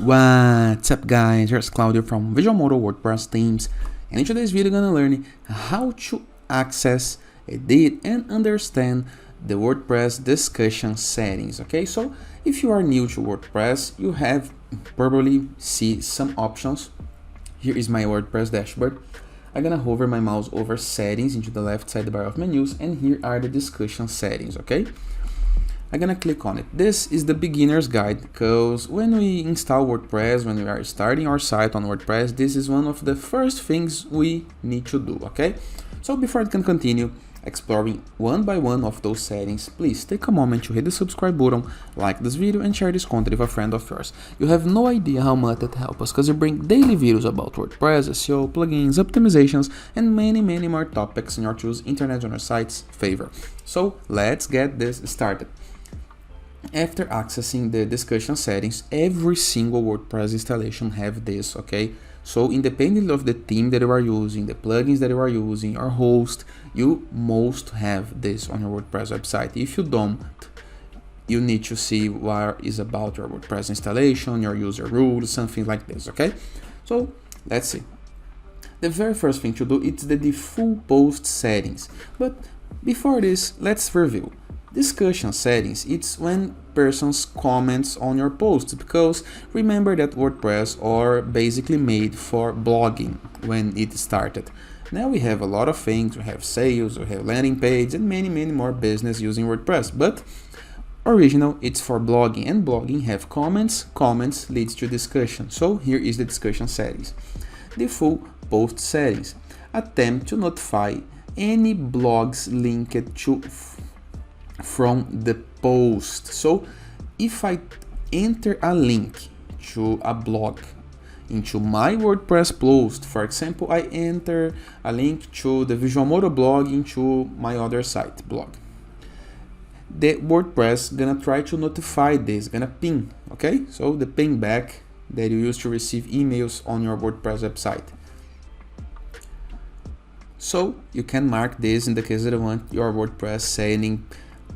What's up guys, here's Claudio from Visual Modo WordPress Themes, and in today's video we're gonna learn how to access, edit and understand the WordPress discussion settings. Okay, so if you are new to WordPress, you have probably see some options. Here is my WordPress dashboard. I'm gonna hover my mouse over settings into the left sidebar of menus, and here are the discussion settings. Okay, I'm gonna click on it. This is the beginner's guide because when we install WordPress, when we are starting our site on WordPress, this is one of the first things we need to do. Okay, so before I can continue exploring one by one of those settings, please take a moment to hit the subscribe button, like this video and share this content with a friend of yours. You have no idea how much it helps us because we bring daily videos about WordPress, SEO, plugins, optimizations and many more topics in your choose internet on your site's favor. So let's get this started. After accessing the discussion settings, every single WordPress installation have this. Okay, so independent of the theme that you are using, the plugins that you are using, or host, you must have this on your WordPress website. If you don't, you need to see what is about your WordPress installation, your user rules, something like this. Okay, so let's see. The very first thing to do is the default post settings, but before this, let's review. Discussion settings, it's when persons comments on your posts, because remember that WordPress are basically made for blogging when it started. Now we have a lot of things, we have sales, we have landing page and many more business using WordPress, but original it's for blogging, and blogging have comments leads to discussion. So here is the discussion settings. Default post settings, attempt to notify any blogs linked to from the post. So if I enter a link to a blog into my WordPress post, for example, I enter a link to the Visual Modo blog into my other site blog, the WordPress gonna try to notify this, gonna ping. Okay, so the ping back that you use to receive emails on your WordPress website. So you can mark this in the case that you want your WordPress saying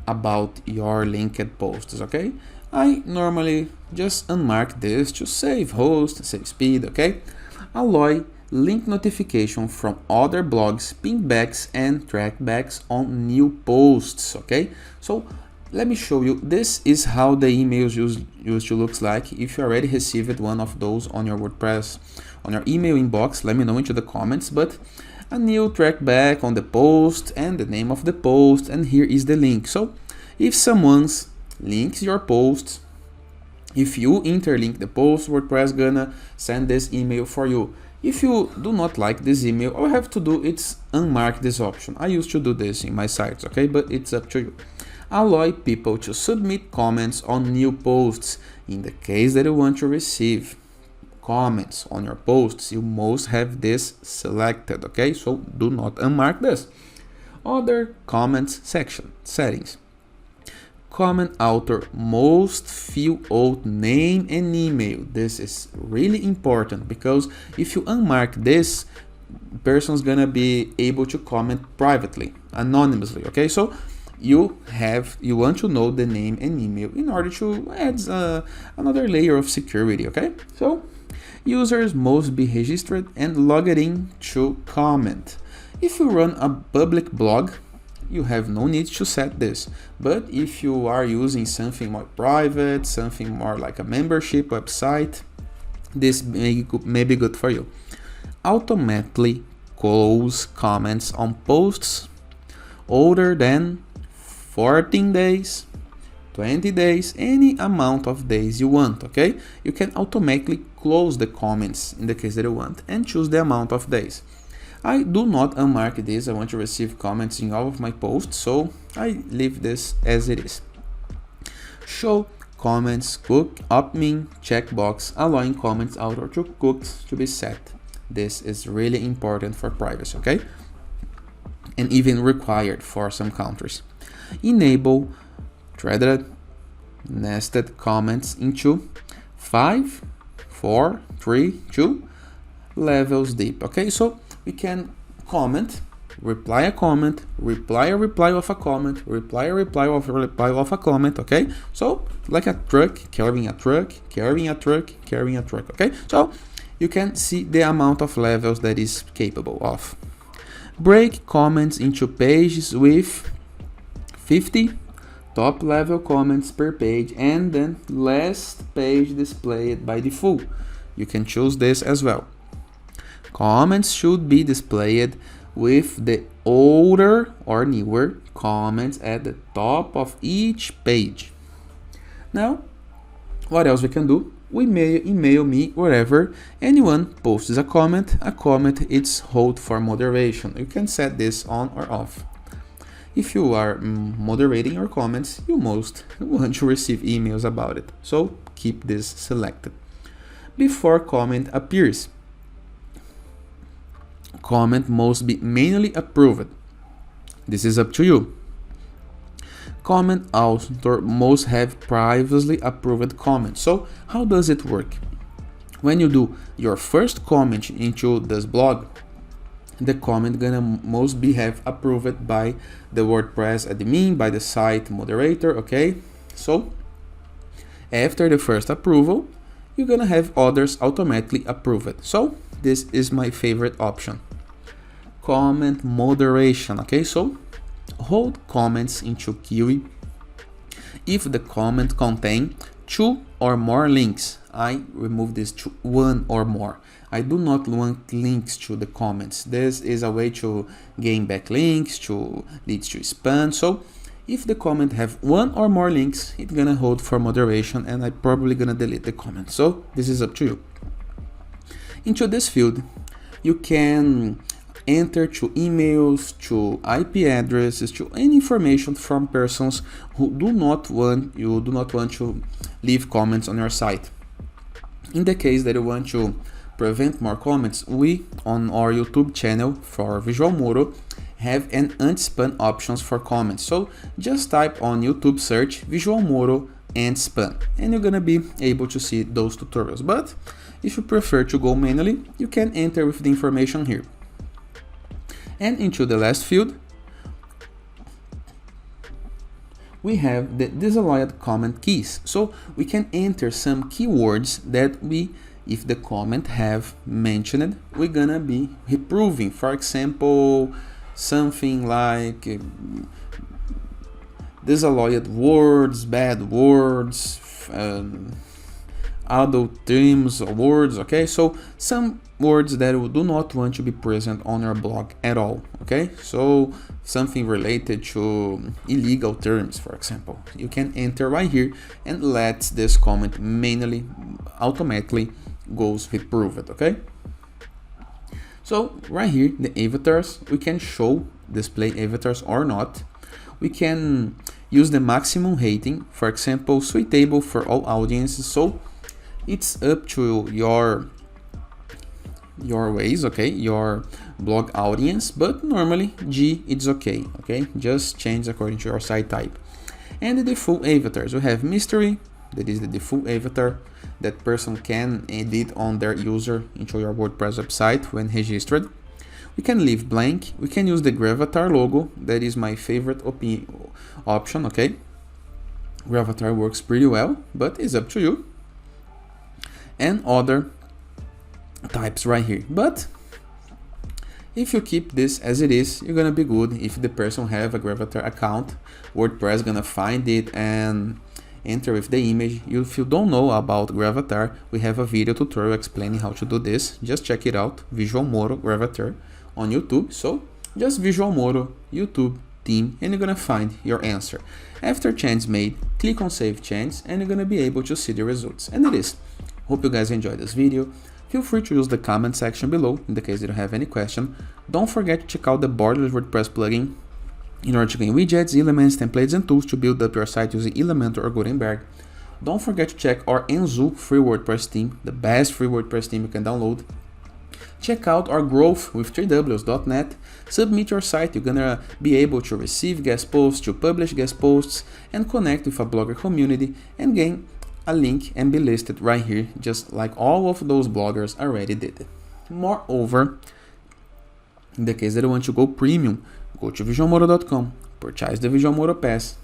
about your linked posts. Okay, I normally just unmark this to save host, save speed. Okay, allow link notification from other blogs, pingbacks and trackbacks on new posts. Okay, so let me show you. This is how the emails used to looks like. If you already received one of those on your WordPress, on your email inbox, let me know into the comments. But a new trackback on the post and the name of the post, and here is the link. So if someone's links your post, if you interlink the post, WordPress gonna send this email for you. If you do not like this email, all you have to do is unmark this option. I used to do this in my sites, okay, but it's up to you. Allow people to submit comments on new posts. In the case that you want to receive comments on your posts, you must have this selected. Okay, so do not unmark this. Other comments section settings. Comment author must fill out name and email. This is really important because if you unmark this, person's gonna be able to comment privately, anonymously. Okay, so you want to know the name and email in order to add another layer of security. Okay, so users must be registered and logged in to comment. If you run a public blog, you have no need to set this, but if you are using something more private, something more like a membership website, this may be good for you. Automatically close comments on posts older than 14 days, 20 days, any amount of days you want. Okay, you can automatically close the comments in the case that you want and choose the amount of days. I do not unmark this. I want to receive comments in all of my posts, so I leave this as it is. Show comments cook admin checkbox, allowing comments author to cookies to be set. This is really important for privacy. Okay, and even required for some countries. Enable threaded nested comments into 5, 4, 3, 2 levels deep. Okay, so we can comment reply a comment, reply a reply of a comment, reply a reply of a reply of a comment, okay? So like a truck carrying a truck, carrying a truck, carrying a truck, okay? So you can see the amount of levels that is capable of. Break comments into pages with 50 top level comments per page, and then last page displayed by default. You can choose this as well. Comments should be displayed with the older or newer comments at the top of each page. Now, what else we can do? We may email me wherever anyone posts a comment it's hold for moderation. You can set this on or off. If you are moderating your comments, you most want to receive emails about it, so keep this selected. Before comment appears, comment must be manually approved. This is up to you. Comment author must have previously approved comments. So how does it work? When you do your first comment into this blog, the comment must be have approved by the WordPress admin, by the site moderator, okay? So after the first approval, you're gonna have others automatically approved. So this is my favorite option. Comment moderation, okay? So hold comments into queue if the comment contain 2 or more links. I remove this to 1 or more. I do not want links to the comments. This is a way to gain back links, to lead to spam. So if the comment have 1 or more links, it's gonna hold for moderation, and I'm probably gonna delete the comment. So this is up to you. Into this field, you can enter to emails, to IP addresses, to any information from persons who do not want to leave comments on your site. In the case that you want to prevent more comments, we on our YouTube channel for Visual Modo have an anti-spam options for comments. So just type on YouTube search Visual Modo and spam, and you're gonna be able to see those tutorials. But if you prefer to go manually, you can enter with the information here. And into the last field, we have the disallowed comment keys. So we can enter some keywords that if the comment have mentioned, we're gonna be reproving. For example, something like disallowed words, bad words, adult themes or words, okay? So some words that we do not want to be present on your blog at all, okay? So something related to illegal terms, for example, you can enter right here and let this comment manually, automatically goes reproved, okay? So right here, the avatars, we can display avatars or not. We can use the maximum rating, for example, suitable for all audiences. So it's up to your ways, okay, your blog audience, but normally G it's okay, just change according to your site type. And the default avatars, we have mystery, that is the default avatar that person can edit on their user into your WordPress website when registered. We can leave blank, we can use the Gravatar logo, that is my favorite option, okay? Gravatar works pretty well, but it's up to you. And other types right here. But if you keep this as it is, you're gonna be good. If the person have a Gravatar account, WordPress gonna find it and enter with the image. If you don't know about Gravatar, we have a video tutorial explaining how to do this. Just check it out, Visual Modo Gravatar on YouTube. So just Visual Modo YouTube theme, and you're gonna find your answer. After change made, click on save change, and you're gonna be able to see the results. And it is. Hope you guys enjoyed this video. Feel free to use the comment section below in the case you don't have any question. Don't forget to check out the Borderless WordPress plugin in order to gain widgets, elements, templates, and tools to build up your site using Elementor or Gutenberg. Don't forget to check our Enzo free WordPress theme, the best free WordPress theme you can download. Check out our growth with 3ws.net. Submit your site, you're gonna be able to receive guest posts, to publish guest posts, and connect with a blogger community and gain a link and be listed right here, just like all of those bloggers already did. Moreover, In the case that you want to go premium, go to visualmodo.com, purchase the Visual Modo Pass,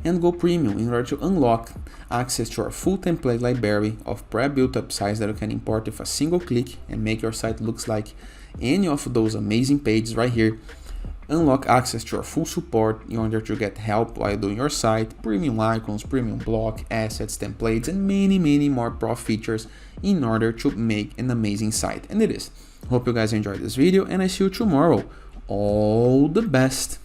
and go premium in order to unlock access to our full template library of pre-built up sites that you can import with a single click and make your site looks like any of those amazing pages right here. Unlock access to our full support in order to get help while doing your site, premium icons, premium block, assets, templates, and many more pro features in order to make an amazing site. And it is. Hope you guys enjoyed this video, and I see you tomorrow. All the best.